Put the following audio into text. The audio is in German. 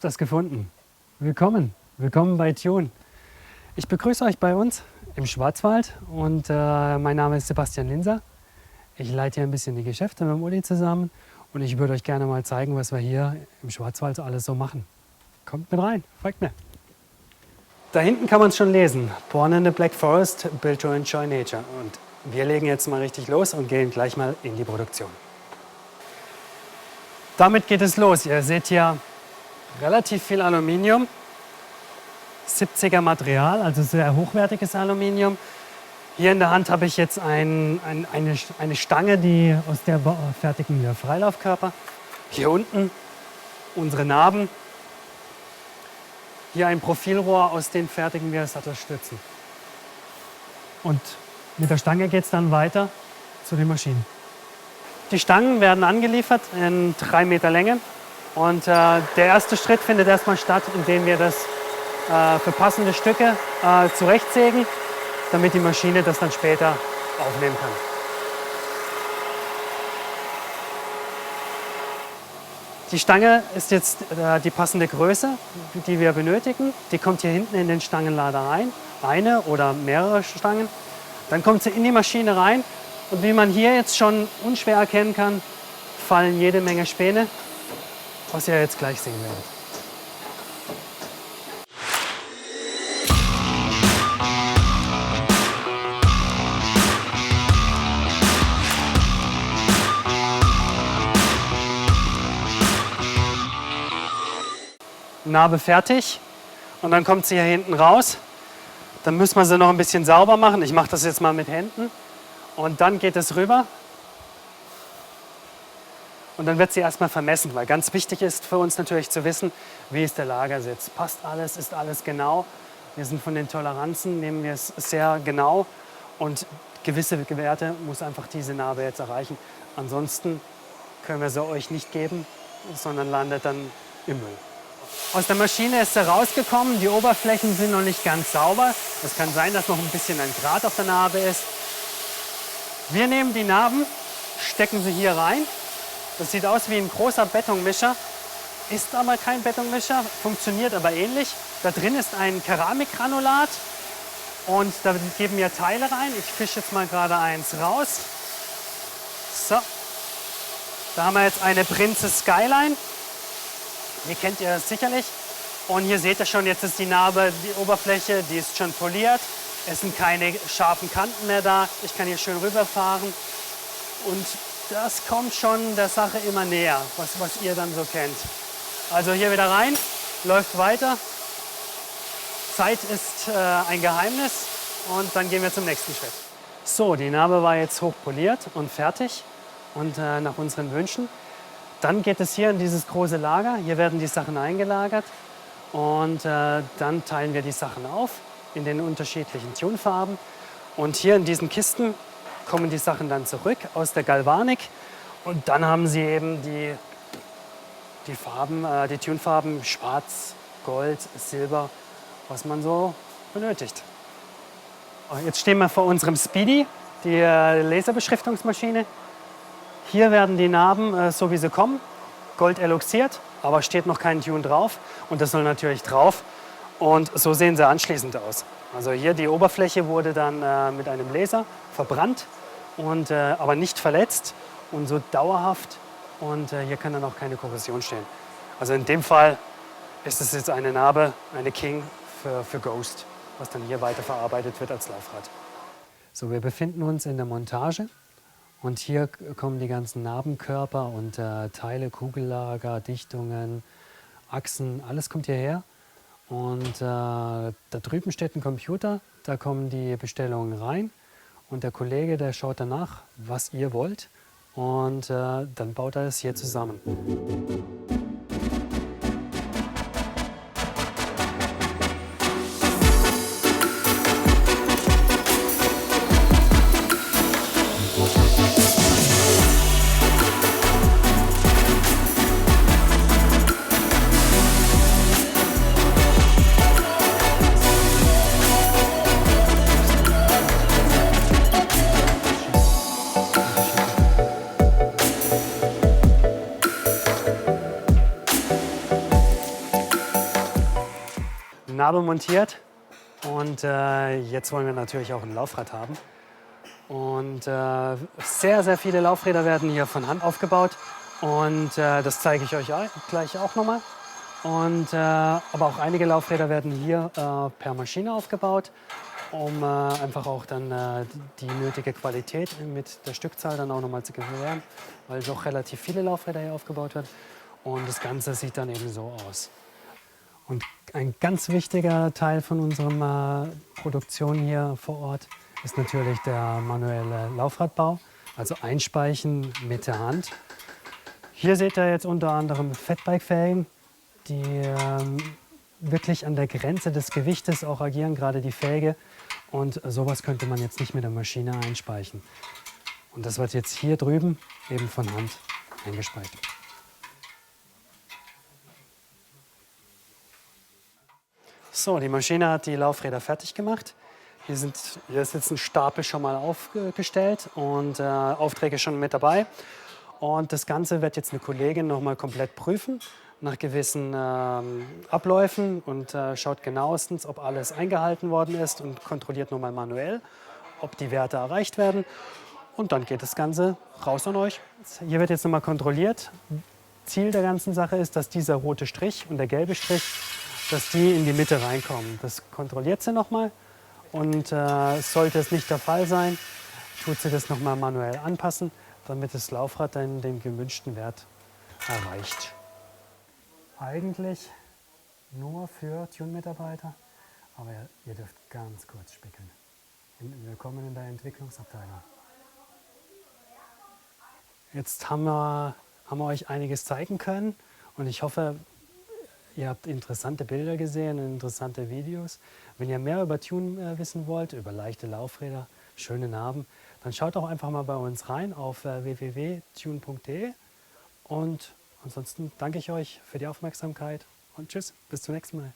Habt das gefunden. Willkommen bei Tune. Ich begrüße euch bei uns im Schwarzwald und mein Name ist Sebastian Linser. Ich leite hier ein bisschen die Geschäfte mit dem Uli zusammen und ich würde euch gerne mal zeigen, was wir hier im Schwarzwald alles so machen. Kommt mit rein, folgt mir. Da hinten kann man es schon lesen. Born in the Black Forest, built to enjoy nature. Und wir legen jetzt mal richtig los und gehen gleich mal in die Produktion. Damit geht es los. Ihr seht hier relativ viel Aluminium. 70er Material, also sehr hochwertiges Aluminium. Hier in der Hand habe ich jetzt eine Stange, aus der fertigen wir Freilaufkörper. Hier unten unsere Narben. Hier ein Profilrohr, aus dem fertigen wir Sattelstützen. Und mit der Stange geht es dann weiter zu den Maschinen. Die Stangen werden angeliefert in 3 Meter Länge. Und der erste Schritt findet erstmal statt, indem wir das für passende Stücke zurechtsägen, damit die Maschine das dann später aufnehmen kann. Die Stange ist jetzt die passende Größe, die wir benötigen. Die kommt hier hinten in den Stangenlader rein, eine oder mehrere Stangen. Dann kommt sie in die Maschine rein und wie man hier jetzt schon unschwer erkennen kann, fallen jede Menge Späne, was ihr jetzt gleich sehen werdet. Narbe fertig und dann kommt sie hier hinten raus. Dann müssen wir sie noch ein bisschen sauber machen. Ich mache das jetzt mal mit Händen und dann geht es rüber und dann wird sie erstmal vermessen, weil ganz wichtig ist für uns natürlich zu wissen, wie ist der Lagersitz. Passt alles, ist alles genau. Wir sind von den Toleranzen, nehmen wir es sehr genau und gewisse Werte muss einfach diese Narbe jetzt erreichen. Ansonsten können wir sie euch nicht geben, sondern landet dann im Müll. Aus der Maschine ist sie rausgekommen, die Oberflächen sind noch nicht ganz sauber. Es kann sein, dass noch ein bisschen ein Grat auf der Narbe ist. Wir nehmen die Narben, stecken sie hier rein. Das sieht aus wie ein großer Betonmischer, ist aber kein Betonmischer, funktioniert aber ähnlich. Da drin ist ein Keramikgranulat und da geben wir Teile rein. Ich fische jetzt mal gerade eins raus. So, da haben wir jetzt eine Princess Skyline. Die kennt ihr sicherlich. Und hier seht ihr schon, jetzt ist die Narbe, die Oberfläche, die ist schon poliert. Es sind keine scharfen Kanten mehr da. Ich kann hier schön rüberfahren. Und das kommt schon der Sache immer näher, was ihr dann so kennt. Also hier wieder rein, läuft weiter. Zeit ist ein Geheimnis und dann gehen wir zum nächsten Schritt. So, die Narbe war jetzt hochpoliert und fertig und nach unseren Wünschen. Dann geht es hier in dieses große Lager. Hier werden die Sachen eingelagert und dann teilen wir die Sachen auf in den unterschiedlichen Tunefarben. Und hier in diesen Kisten kommen die Sachen dann zurück aus der Galvanik und dann haben sie eben die Farben, die Tunefarben Schwarz, Gold, Silber, was man so benötigt. Jetzt stehen wir vor unserem Speedy, die Laserbeschriftungsmaschine. Hier werden die Narben, so wie sie kommen, Gold eloxiert, aber steht noch kein Tune drauf und das soll natürlich drauf und so sehen sie anschließend aus. Also hier die Oberfläche wurde dann mit einem Laser verbrannt, und, aber nicht verletzt und so dauerhaft und hier kann dann auch keine Korrosion stehen. Also in dem Fall ist es jetzt eine Narbe, eine King für Ghost, was dann hier weiterverarbeitet wird als Laufrad. So, wir befinden uns in der Montage. Und hier kommen die ganzen Narbenkörper und Teile, Kugellager, Dichtungen, Achsen, alles kommt hierher. Und da drüben steht ein Computer, da kommen die Bestellungen rein. Und der Kollege, der schaut danach, was ihr wollt. Und dann baut er es hier zusammen. Gabel montiert und jetzt wollen wir natürlich auch ein Laufrad haben. Und sehr, sehr viele Laufräder werden hier von Hand aufgebaut und das zeige ich euch gleich auch nochmal. Und, aber auch einige Laufräder werden hier per Maschine aufgebaut, um einfach auch dann die nötige Qualität mit der Stückzahl dann auch nochmal zu gewähren, weil doch relativ viele Laufräder hier aufgebaut werden. Und das Ganze sieht dann eben so aus. Und ein ganz wichtiger Teil von unserer Produktion hier vor Ort ist natürlich der manuelle Laufradbau, also Einspeichen mit der Hand. Hier seht ihr jetzt unter anderem Fatbike-Felgen, die wirklich an der Grenze des Gewichtes auch agieren, gerade die Felge. Und sowas könnte man jetzt nicht mit der Maschine einspeichen. Und das wird jetzt hier drüben eben von Hand eingespeicht. So, die Maschine hat die Laufräder fertig gemacht. Hier ist jetzt ein Stapel schon mal aufgestellt und Aufträge schon mit dabei. Und das Ganze wird jetzt eine Kollegin noch mal komplett prüfen nach gewissen Abläufen und schaut genauestens, ob alles eingehalten worden ist und kontrolliert nochmal manuell, ob die Werte erreicht werden. Und dann geht das Ganze raus an euch. Hier wird jetzt nochmal kontrolliert. Ziel der ganzen Sache ist, dass dieser rote Strich und der gelbe Strich, dass die in die Mitte reinkommen. Das kontrolliert sie nochmal. Und sollte es nicht der Fall sein, tut sie das nochmal manuell anpassen, damit das Laufrad dann den gewünschten Wert erreicht. Eigentlich nur für Tune-Mitarbeiter, aber ihr dürft ganz kurz spickeln. Willkommen in der Entwicklungsabteilung. Jetzt haben wir euch einiges zeigen können und ich hoffe, ihr habt interessante Bilder gesehen und interessante Videos. Wenn ihr mehr über Tune wissen wollt, über leichte Laufräder, schöne Narben, dann schaut doch einfach mal bei uns rein auf www.tune.de. Und ansonsten danke ich euch für die Aufmerksamkeit und tschüss, bis zum nächsten Mal.